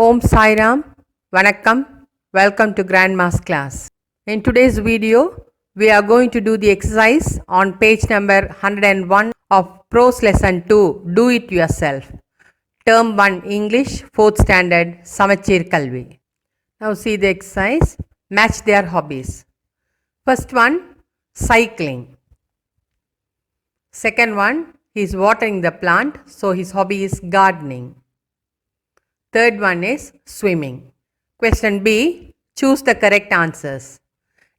Om Sai Ram, Vanakkam, welcome to Grandma's class. In today's video, we are going to do the exercise on page number 101 of Prose lesson 2, Do It Yourself. Term 1 English, 4th standard, Samacheer Kalvi. Now see the exercise, match their hobbies. First one, cycling. Second one, he is watering the plant, so his hobby is gardening. Third one is swimming. Question B, choose the correct answers.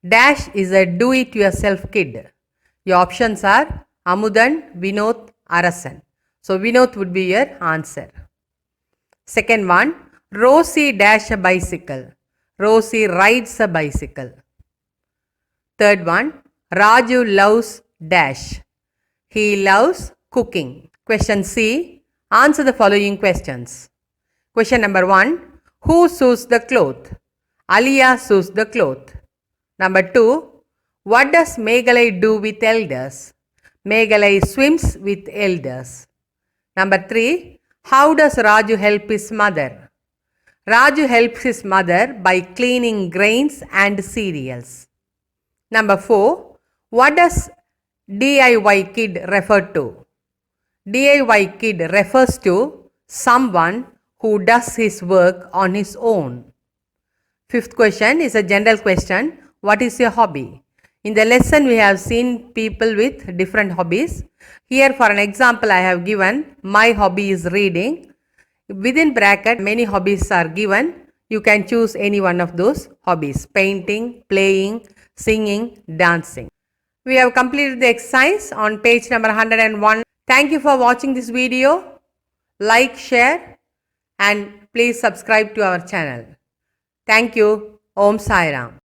Dash is a do-it-yourself kid. Your options are Amudan, Vinod, Arasan. So Vinod would be your answer. Second one, Rosie dash a bicycle. Rosie rides a bicycle. Third one, Raju loves dash. He loves cooking. Question C, answer the following questions. Question number 1, who sews the cloth? Aliya sews the cloth. Number 2, what does Meghalai do with elders? Meghalai swims with elders. Number 3, how does Raju help his mother? Raju helps his mother by cleaning grains and cereals. Number 4, what does DIY kid refer to? DIY kid refers to someone who does his work on his own. Fifth question is a general question. What is your hobby? In the lesson we have seen people with different hobbies. Here for an example I have given my hobby is reading. Within bracket many hobbies are given. You can choose any one of those hobbies. Painting, playing, singing, dancing. We have completed the exercise on page number 101. Thank you for watching this video. Like, share and please subscribe to our channel. Thank you. Om Sai Ram.